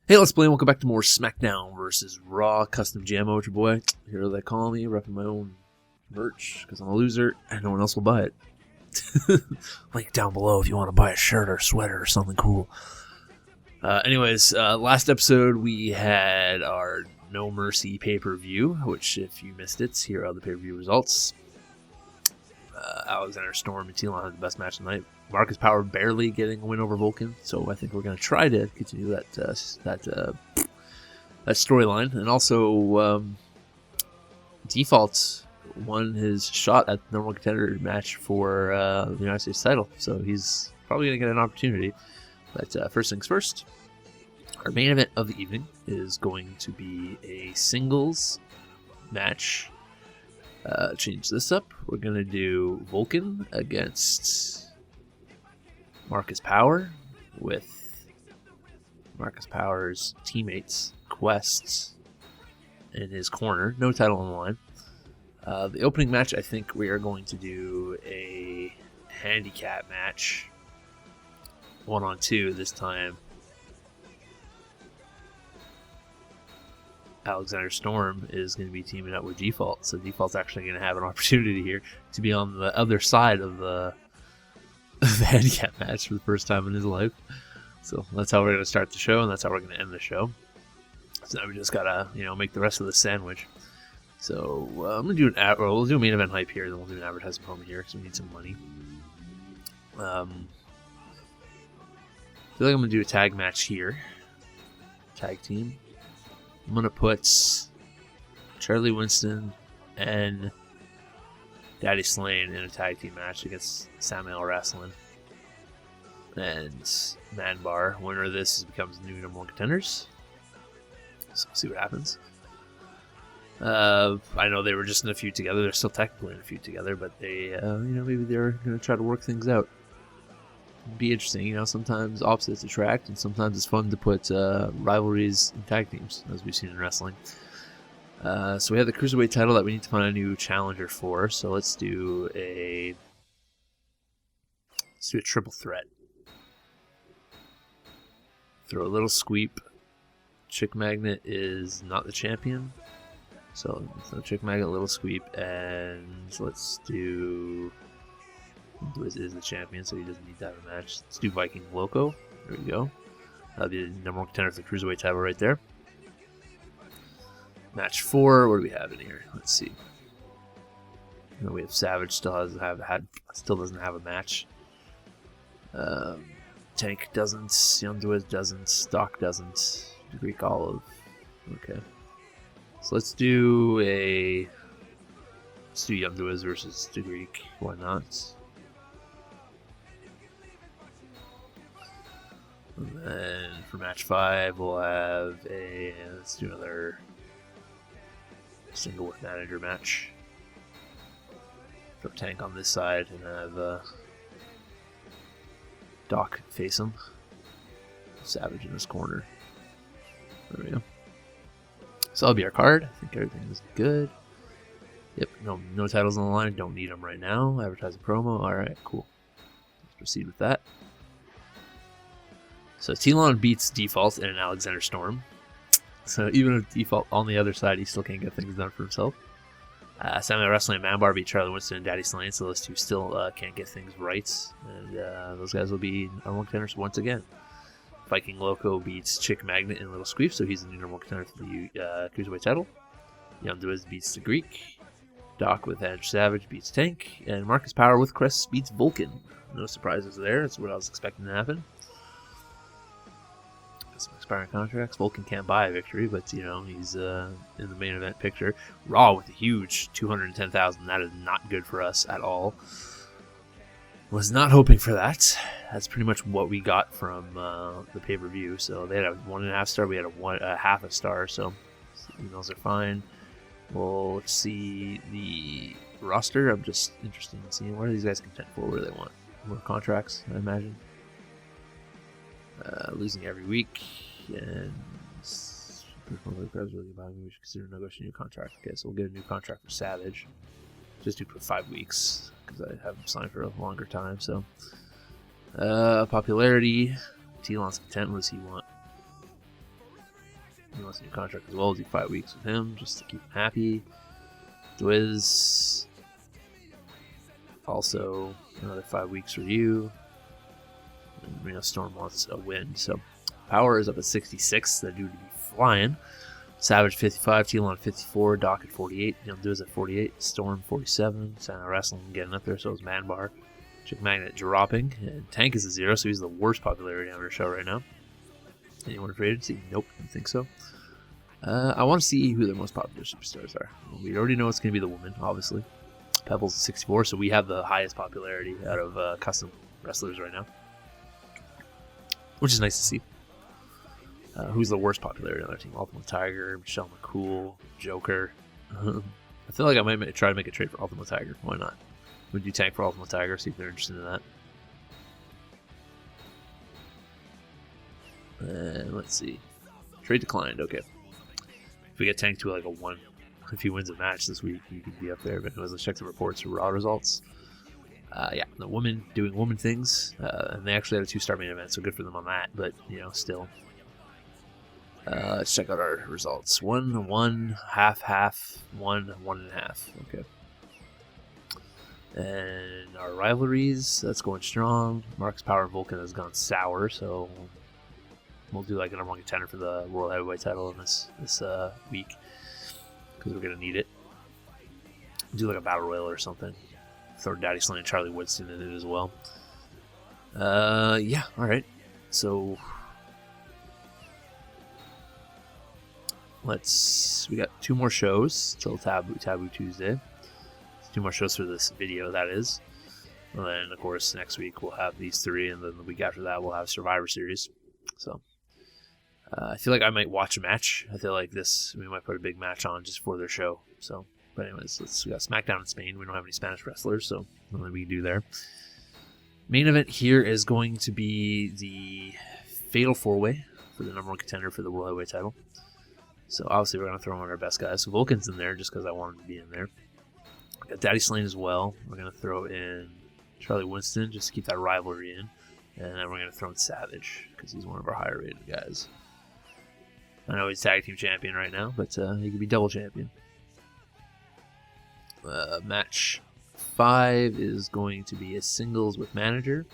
Hey, let's play. Welcome back to more Smackdown Vs Raw custom jam with your boy. Herotheycallme, repping my own merch because I'm a loser and no one else will buy it. Link down below if you want to buy a shirt or a sweater or something cool. Last episode we had our No Mercy pay-per-view, which if you missed it, here are the pay-per-view results. Alexander Storm and Telon had the best match of the night. Marcus Power barely getting a win over Vulcan, so I think we're going to try to continue that storyline. And also, Default won his shot at the number one contender match for the United States title, so he's probably going to get an opportunity. But first things first, our main event of the evening is going to be a singles match. Change this up. We're going to do Vulcan against Marcus Power with Marcus Power's teammates, Quest, in his corner. No title on the line. The opening match, I think we are going to do a handicap match. 1-on-2 this time. Alexander Storm is going to be teaming up with Default, so Default's actually going to have an opportunity here to be on the other side of the handicap match for the first time in his life. So that's how we're going to start the show, and that's how we're going to end the show. So now we just gotta, make the rest of the sandwich. So I'm gonna do we'll do a main event hype here, then we'll do an advertising promo here because we need some money. I feel like I'm gonna do a tag match here. Tag team. I'm going to put Charlie Winston and Daddy Slane in a tag team match against Samuel Wrestling. And Man Bar, winner of this becomes new number one contenders. So we'll see what happens. I know they were just in a feud together. They're still technically in a feud together, but they, maybe they're going to try to work things out. Be interesting, sometimes opposites attract, and sometimes it's fun to put rivalries in tag teams, as we've seen in wrestling. So we have the Cruiserweight title that we need to find a new challenger for, so let's do a triple threat. Throw a little sweep. Chick Magnet is not the champion, so Chick Magnet, little sweep, and let's do... Wiz is the champion, so he doesn't need to have a match. Let's do Viking Loco. There we go. That'll be the number one contender for the Cruiserweight title right there. Match 4. What do we have in here? Let's see. We have Savage still doesn't have a match. Tank doesn't. Young Wiz doesn't. Doc doesn't. Greek Olive. Okay. So let's do Young Wiz versus the Greek. Why not? And then for match 5, we'll have let's do another single with manager match. Throw Tank on this side and have Doc face him. Savage in his corner. There we go. So that'll be our card. I think everything is good. Yep, no titles on the line. Don't need them right now. Advertising promo. Alright, cool. Let's proceed with that. So Telon beats Default in an Alexander Storm. So even with Default on the other side, he still can't get things done for himself. Samuel Wrestling and Man Bar beat Charlie Winston and Daddy Slane, so those two still can't get things right. And those guys will be number one contenders once again. Viking Loco beats Chick Magnet in Little Squeef, so he's the new number one contender for the Cruiserweight title. Young Wiz beats the Greek. Doc with Andrew Savage beats Tank. And Marcus Power with Crest beats Vulcan. No surprises there. That's what I was expecting to happen. Some expiring contracts. Vulcan can't buy a victory, but he's in the main event picture. Raw with a huge 210,000. That is not good for us at all. Was not hoping for that. That's pretty much what we got from the pay-per-view. So they had a 1.5 star. We had a half a star. So emails are fine. We'll see the roster. I'm just interested in seeing what are these guys content for. What do they want? More contracts, I imagine. Losing every week, and we should consider negotiating a new contract. Okay, so we'll get a new contract for Savage. Just do it for 5 weeks because I have him signed for a longer time. So, popularity, Telon's content. What does he want? wants a new contract as well. We'll do 5 weeks with him just to keep him happy. Dwiz, also another 5 weeks for you. And, Storm wants a win, so Power is up at 66. They're due to be flying. Savage 55, Telon 54, Doc at 48, Dwiz at 48, Storm 47, Santa Wrestling getting up there, so is Manbar. Chick Magnet dropping, and Tank is a 0, so he's the worst popularity on our show right now. Anyone for agency? Nope, I don't think so. I want to see who their most popular superstars are. We already know it's going to be the woman, obviously. Pebbles at 64, so we have the highest popularity out of custom wrestlers right now, which is nice to see. Who's the worst popularity on their team? Ultimate Tiger, Michelle McCool, Joker. I feel like I might try to make a trade for Ultimate Tiger. Why not? Would you tank for Ultimate Tiger? See if they're interested in that. Let's see. Trade declined. Okay. If we get tanked to like a 1, if he wins a match this week, he could be up there. But anyways, let's check the reports for Raw results. Yeah, the woman doing woman things, and they actually had a 2-star main event, so good for them on that. But still. Let's check out our results. 1, 1, half, 1, 1.5. Okay. And our rivalries, that's going strong. Marcus Power and Vulcan has gone sour, so we'll do like a number 1 contender for the World Heavyweight title in this week, because we're gonna need it. Do like a battle royal or something. Throw Daddy Slane and Charlie Woodson in it as well. Yeah, all right. So we got 2 more shows till Taboo Tuesday. 2 more shows for this video, that is. And then, of course, next week we'll have these 3, and then the week after that we'll have Survivor Series. So I feel like I might watch a match. I feel like we might put a big match on just for their show. So, but anyways, we got SmackDown in Spain. We don't have any Spanish wrestlers, so nothing we can do there. Main event here is going to be the Fatal 4-Way for the number 1 contender for the World Heavyweight title. So obviously we're going to throw on our best guys. So Vulcan's in there just because I want him to be in there. We got Daddy Slane as well. We're going to throw in Charlie Winston just to keep that rivalry in. And then we're going to throw in Savage because he's one of our higher rated guys. I know he's tag team champion right now, but he could be double champion. Match 5 is going to be a singles with manager.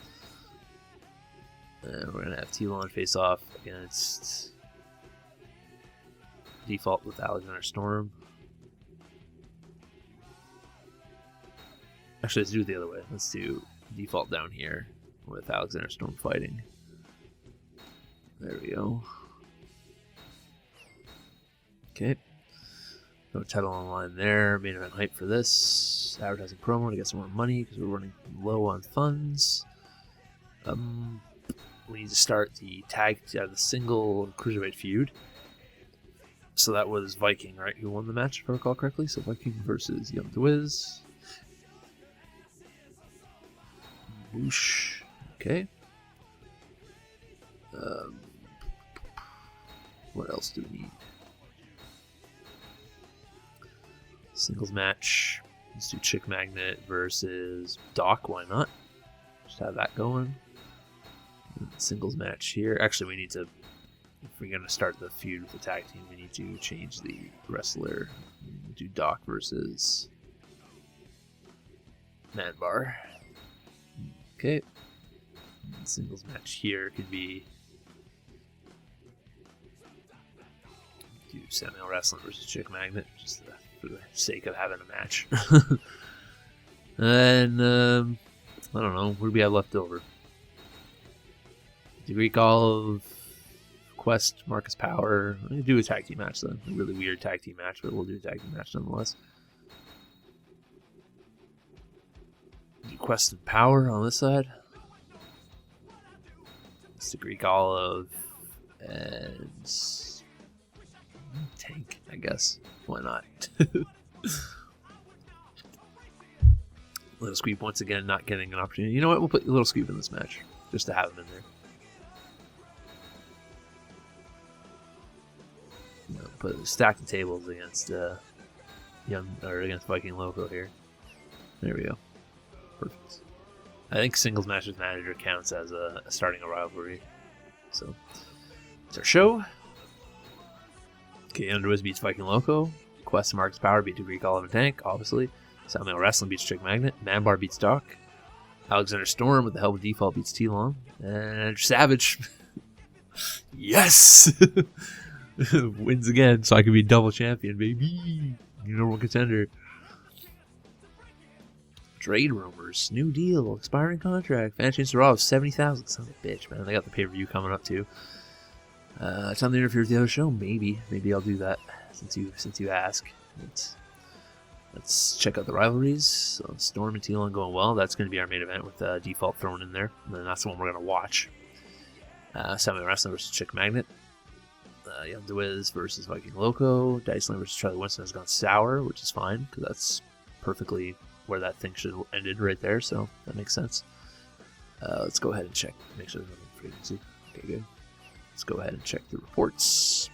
And we're going to have Telon face off against Default with Alexander Storm. Actually, let's do it the other way. Let's do Default down here with Alexander Storm fighting. There we go. Okay. No title on the line there. Main event hype for this. Advertising promo to get some more money because we're running low on funds. We need to start the the single cruiserweight feud. So that was Viking, right? Who won the match, if I recall correctly? So Viking versus Young Dwiz. Whoosh. Okay. What else do we need? Singles match. Let's do Chick Magnet versus Doc. Why not? Just have that going. Singles match here. Actually, we need to, if we're going to start the feud with the tag team, we need to change the wrestler. Do Doc versus Manbar. Okay. Singles match here could be do Samuel Wrestling versus Chick Magnet, just for the sake of having a match. And I don't know, what do we have left over? The Greek Olive, Quest, Marcus Power. We're going to do a tag team match then. A really weird tag team match, but we'll do a tag team match nonetheless. Do Quest and Power on this side. It's the Greek Olive and Tank, I guess. Why not? Little Squeep once again not getting an opportunity. You know what? We'll put Little Squeep in this match just to have him in there. Put stack the tables against against Viking Loco here. There we go. Perfect. I think singles match with manager counts as starting a rivalry. So it's our show. Okay, Underwood beats Viking Loco. Quest and Marcus Power beat Herotheycallme and Tank, obviously. Samuel Wrestling beats Chick Magnet. Manbar beats Doc. Alexander Storm with the help of default beats T-Long. And Savage. Yes! Wins again, so I can be double champion, baby. Number one contender. Trade rumors. New deal. Expiring contract. Fan chance to Raw of 70,000. Son of a bitch, man. They got the pay-per-view coming up, too. Time to interfere with the other show? Maybe. Maybe I'll do that, since you ask. Let's check out the rivalries. So Storm and T-Long going well. That's going to be our main event with default thrown in there. And then that's the one we're going to watch. Samuel Wrestling versus Chick Magnet. Young DeWiz versus Viking Loco. Dyson versus Charlie Winston has gone sour, which is fine, because that's perfectly where that thing should have ended right there, so that makes sense. Let's go ahead and check. Make sure there's nothing frequency. Okay, good. Let's go ahead and check the reports.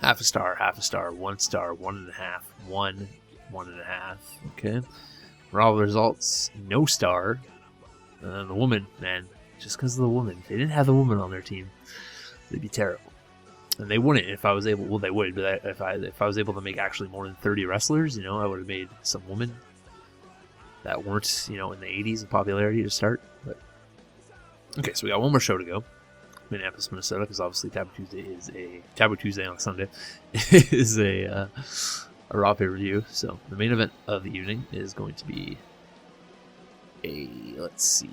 Half a star, 1 star, 1.5, 1, 1.5. Okay. Raw results, no star. The woman, man, just because of the woman. If they didn't have the woman on their team, they'd be terrible. And they wouldn't if I was able. Well, they would, but if I was able to make actually more than 30 wrestlers, I would have made some women that weren't, in the 80s of popularity to start. But okay, so we got one more show to go. Minneapolis, Minnesota, because obviously Taboo Tuesday on Sunday is a Raw pay-per-view. So the main event of the evening is going to be let's see.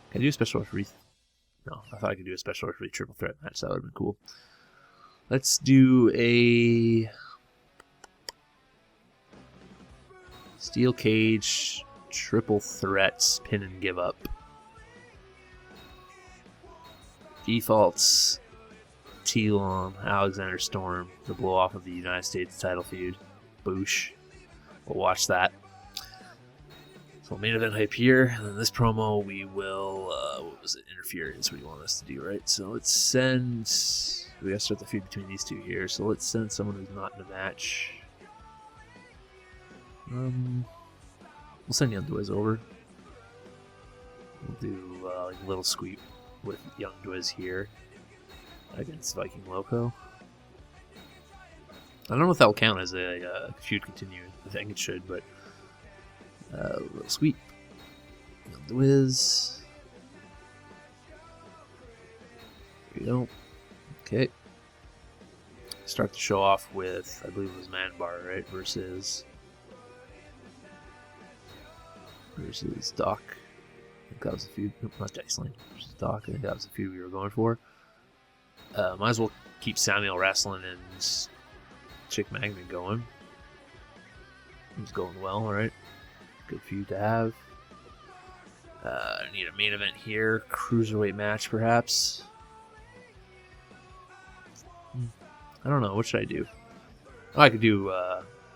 Can I do a special referee? No, I thought I could do a special referee triple threat match. That would have been cool. Let's do a steel cage triple threat pin and give up. Defaults, T-Long, Alexander Storm, the blow off of the United States title feud. Boosh. We'll watch that. So main event hype here, and then this promo we will, what was it, interference we want us to do, right? So let's send, we gotta start the feud between these two here, so let's send someone who's not in the match. We'll send Young Dwiz over. We'll do like a little sweep with Young Dwiz here against Viking Loco. I don't know if that will count as a feud continuing. I think it should, but a little sweep. Young Dwiz. There we go. Okay. Start the show off with, I believe it was Manbar, right? Versus Doc. I think that was a feud. Nope, not Dyson versus Doc. I think that was the feud we were going for. Might as well keep Samuel Wrestling and Chick Magnet going. It's going well, alright. Good feud to have. I need a main event here. Cruiserweight match, perhaps. I don't know. What should I do? Oh, I could do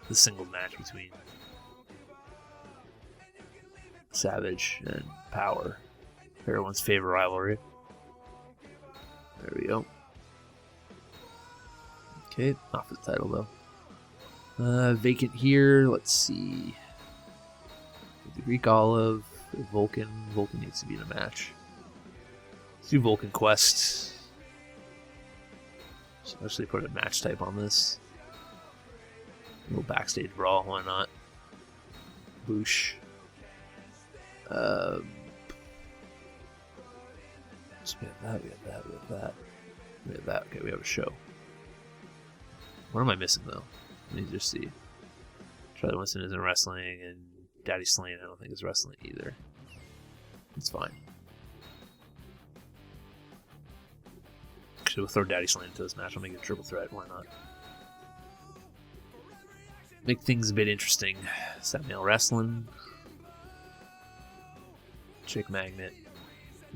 the singles match between Savage and Power. Everyone's favorite rivalry. There we go. Okay, not for the title though. Vacant here. Let's see. The Greek Olive, Vulcan. Vulcan needs to be in a match. Let's do Vulcan Quest. So actually put a match type on this. A little backstage brawl, why not? Boosh. So we have that, we have that, we have that. We have that. Okay, we have a show. What am I missing though? Let me just see. Charlie Winston isn't wrestling, and Daddy Slane I don't think is wrestling either. It's fine. Actually, we'll throw Daddy Slane into this match. I'll make it a triple threat. Why not? Make things a bit interesting. Samuel Wrestling. Chick Magnet.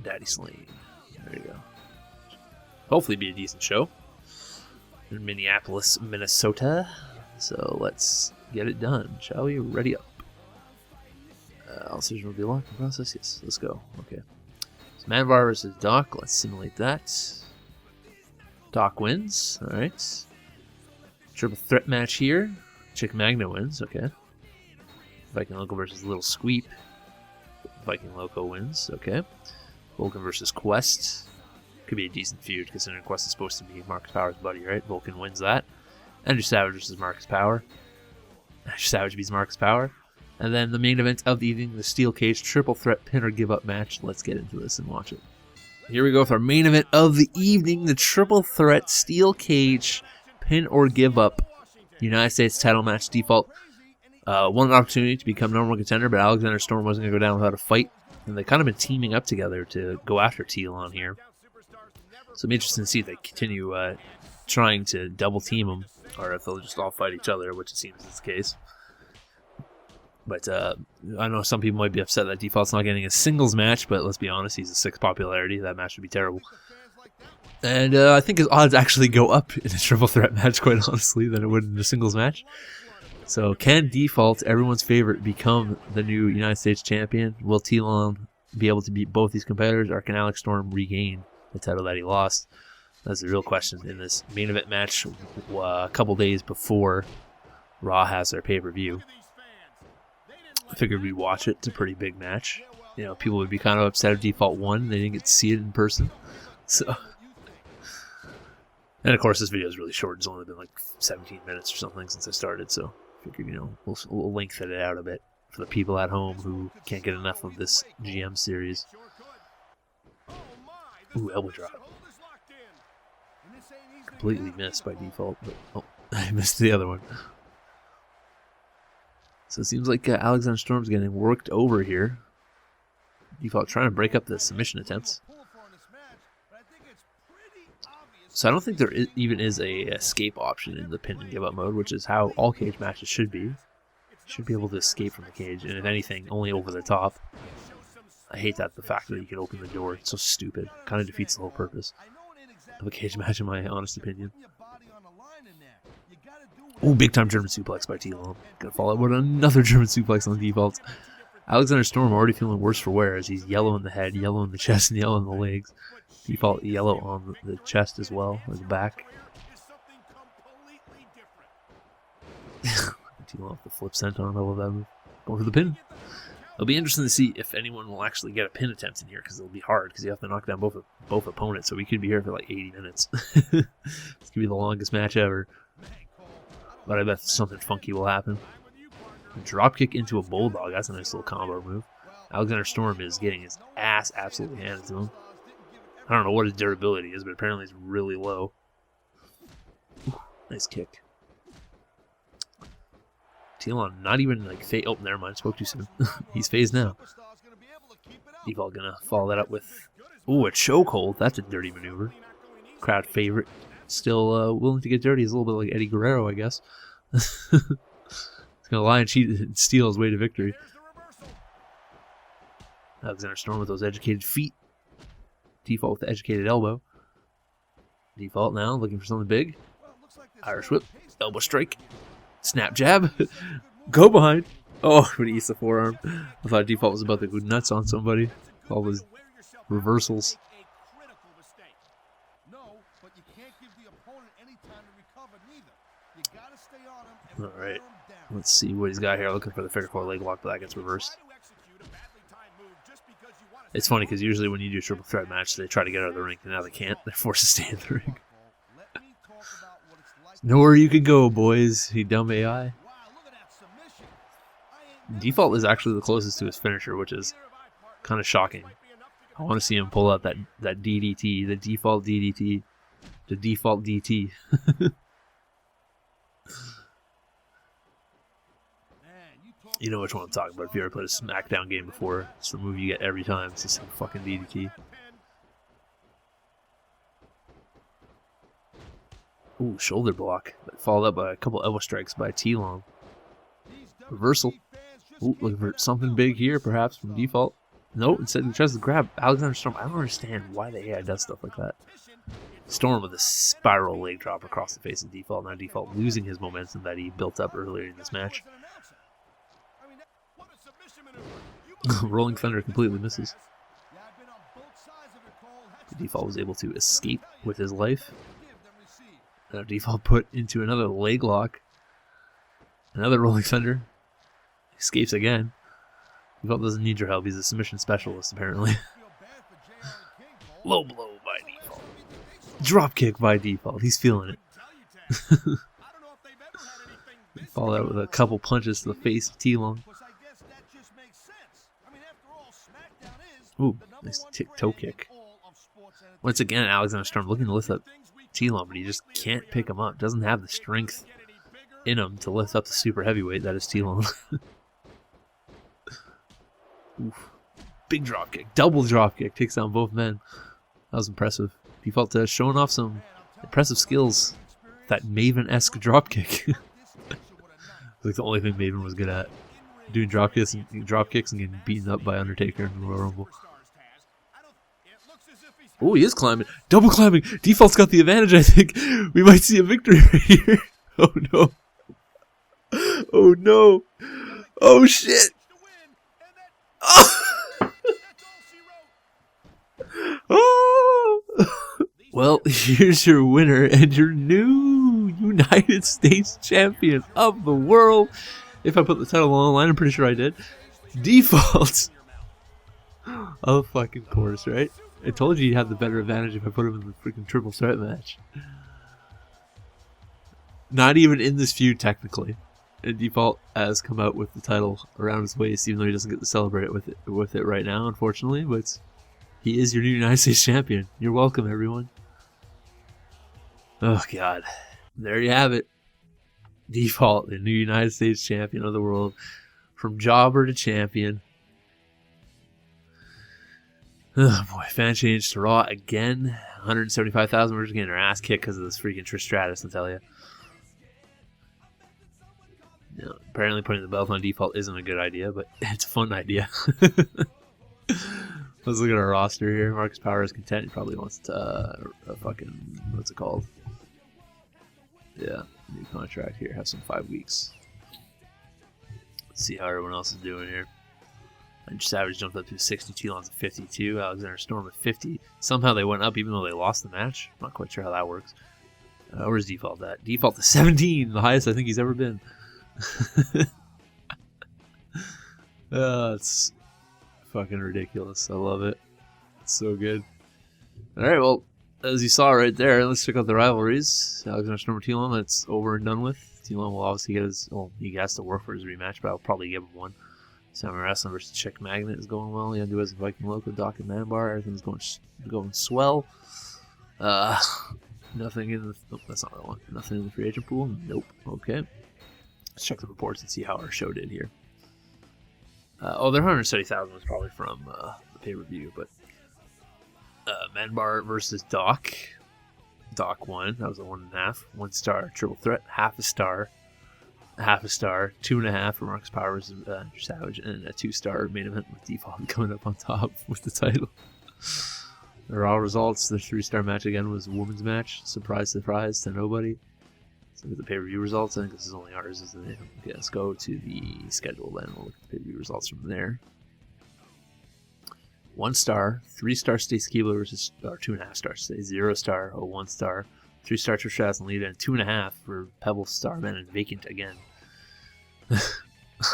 Daddy Slane. There you go. Hopefully be a decent show. In Minneapolis, Minnesota. So let's get it done, shall we? Ready up. All decision will be locked in process. Yes, let's go. Okay. So Manvar versus Doc. Let's simulate that. Doc wins. Alright. Triple threat match here. Chick Magna wins. Okay. Viking Loco versus Little Squeep. Viking Loco wins. Okay. Vulcan versus Quest. Could be a decent feud, considering Quest is supposed to be Marcus Power's buddy, right? Vulcan wins that. Andrew Savage versus Marcus Power. Andrew Savage beats Marcus Power. And then the main event of the evening, the Steel Cage Triple Threat Pin or Give Up match. Let's get into this and watch it. Here we go with our main event of the evening, the Triple Threat Steel Cage Pin or Give Up United States title match. Default won an opportunity to become #1 contender, but Alexander Storm wasn't going to go down without a fight. And they've kind of been teaming up together to go after Telon here. So I'm interested to see if they continue trying to double team him, or if they'll just all fight each other, which it seems is the case. But I know some people might be upset that Default's not getting a singles match, but let's be honest, he's a 6 popularity. That match would be terrible. And I think his odds actually go up in a triple threat match, quite honestly, than it would in a singles match. So can Default, everyone's favorite, become the new United States champion? Will Telon be able to beat both these competitors, or can Alex Storm regain the title that he lost? That's the real question in this main event match a couple days before Raw has their pay-per-view. I figured we'd watch it. It's a pretty big match. You know, people would be kind of upset if Default won. They didn't get to see it in person. So, and of course, this video is really short. It's only been like 17 minutes or something since I started. So, I figured, you know, we'll lengthen it out a bit for the people at home who can't get enough of this GM series. Ooh, elbow drop. Completely missed by Default, but oh, I missed the other one. So it seems like Alexander Storm's getting worked over here. Default trying to break up the submission attempts. So I don't think there even is a escape option in the pin and give up mode, which is how all cage matches should be. You should be able to escape from the cage, and if anything, only over the top. I hate that, the fact that you can open the door. It's so stupid. Kind of defeats the whole purpose of a cage match, in my honest opinion. Ooh, big time German suplex by Telon. Gonna follow up with another German suplex on Default. Alexander Storm already feeling worse for wear as he's yellow in the head, yellow in the chest, and yellow in the legs. Default yellow on the chest as well, or the back. Telon off the flip senton. I love that move. Going for the pin. It'll be interesting to see if anyone will actually get a pin attempt in here, because it'll be hard, because you have to knock down both opponents, so we could be here for like 80 minutes. This could be the longest match ever. But I bet something funky will happen. A dropkick into a bulldog. That's a nice little combo move. Alexander Storm is getting his ass absolutely handed to him. I don't know what his durability is, but apparently it's really low. Ooh, nice kick. Telon not even like phase. Oh, never mind. Spoke too soon. He's phased now. Default gonna follow that up with, ooh, a chokehold. That's a dirty maneuver. Crowd favorite. Still willing to get dirty. He's a little bit like Eddie Guerrero, I guess. He's gonna lie and cheat and steal his way to victory. Alexander Storm with those educated feet. Default with the educated elbow. Default now looking for something big. Irish whip. Elbow strike. Snap jab. Go behind. Oh, when he eats the forearm. I thought Default was about to go nuts on somebody. All those reversals. Alright, let's see what he's got here. Looking for the figure 4 leg lock, but that gets reversed. It's funny because usually when you do a triple threat match, they try to get out of the ring, and now they can't. They're forced to stay in the ring. Nowhere you can go, boys, you dumb AI. Default is actually the closest to his finisher, which is kind of shocking. I want to see him pull out that DDT, the default DDT, the default DT. You know which one I'm talking about if you ever played a Smackdown game before. It's the move you get every time. It's just a fucking DDT. Ooh, shoulder block. Followed up by a couple elbow strikes by Telon. Reversal. Ooh, looking for something big here, perhaps, from Default. Nope, instead he tries to grab Alexander Storm. I don't understand why the AI does stuff like that. Storm with a spiral leg drop across the face of Default. Now Default losing his momentum that he built up earlier in this match. Rolling Thunder completely misses. Default was able to escape with his life. Now Default put into another leg lock. Another Rolling Thunder. Escapes again. Default doesn't need your help. He's a submission specialist, apparently. Low blow by Default. Drop kick by default. He's feeling it. Followed out with a couple punches to the face of T-Long. Ooh, nice toe kick. Once again, Alexander Storm looking to lift up T-Long, but he just can't pick him up. Doesn't have the strength in him to lift up the super heavyweight that is T-Long. Oof. Big drop kick, double drop kick, takes down both men. That was impressive. Default showing off some impressive skills. That Maven-esque drop kick. Like the only thing Maven was good at. Doing drop kicks and getting beaten up by Undertaker in the Royal Rumble. Oh, he is climbing. Double climbing. Default's got the advantage, I think. We might see a victory right here. Oh, no. Oh, no. Oh, shit. Oh! Oh! Well, here's your winner and your new United States champion of the world. If I put the title on the line, I'm pretty sure I did. Default. Of fucking course, right? I told you you'd have the better advantage if I put him in the freaking triple threat match. Not even in this feud, technically. And Default has come out with the title around his waist, even though he doesn't get to celebrate with it right now, unfortunately. But he is your new United States champion. You're welcome, everyone. Oh, God. There you have it. Default, the new United States champion of the world. From jobber to champion. Oh, boy. Fan change to Raw again. 175,000. We're just getting our ass kicked because of this freaking Trish Stratus, I tell you. No, apparently putting the belt on Default isn't a good idea, but it's a fun idea. Let's look at our roster here. Marcus Power is content. He probably wants to a fucking, what's it called? Yeah, new contract here. Have some 5 weeks. Let's see how everyone else is doing here. And Savage jumped up to 60. T-Lon's at 52. Alexander Storm at 50. Somehow they went up even though they lost the match. I'm not quite sure how that works. Where's Default at? Default to 17. The highest I think he's ever been. It's fucking ridiculous. I love it. It's so good. Alright, well, as you saw right there, let's check out the rivalries. Alexander Storm T-Long, that's over and done with. T-Long will obviously get his, well, he has to work for his rematch, but I'll probably give him one. Samurai Wrestling versus Chick Magnet is going well. Yandu as a Viking Loco, Doc and Manbar, everything's going swell. Nothing in the, nope, that's not what I want. Nothing in the free agent pool? Nope. Okay. Let's check the reports and see how our show did here. Their 170,000 was probably from the pay-per-view, but Manbar versus Doc. Doc won. That was a 1.5. 1 star triple threat. Half a star. 2.5 for Marcus Power versus Savage, and a 2-star main event with Default coming up on top with the title. The Raw results. The 3-star match again was a women's match. Surprise, surprise to nobody. Let's look at the pay-per-view results. I think this is only ours, isn't it? Okay, let's go to the schedule then. We'll look at the pay-per-view results from there. 1 star, 3-star Stacy Keibler versus, or 2.5 stars, 0 star, 1 star, 3-star Trish Stratus and Lita, and 2.5 for Pebble, Starman, and Vacant again.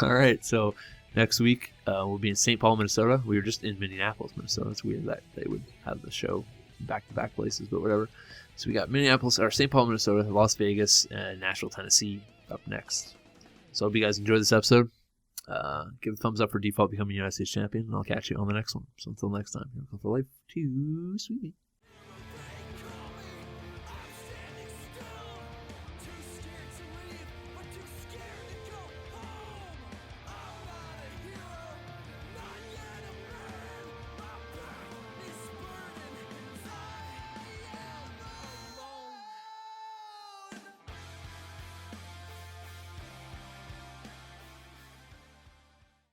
Alright, so next week we'll be in St. Paul, Minnesota. We were just in Minneapolis, Minnesota. It's weird that they would have the show back-to-back places, but whatever. So we got Minneapolis, or St. Paul, Minnesota, Las Vegas, and Nashville, Tennessee up next. So I hope you guys enjoyed this episode. Give a thumbs up for Default becoming United States champion, and I'll catch you on the next one. So until next time, for life, too sweet.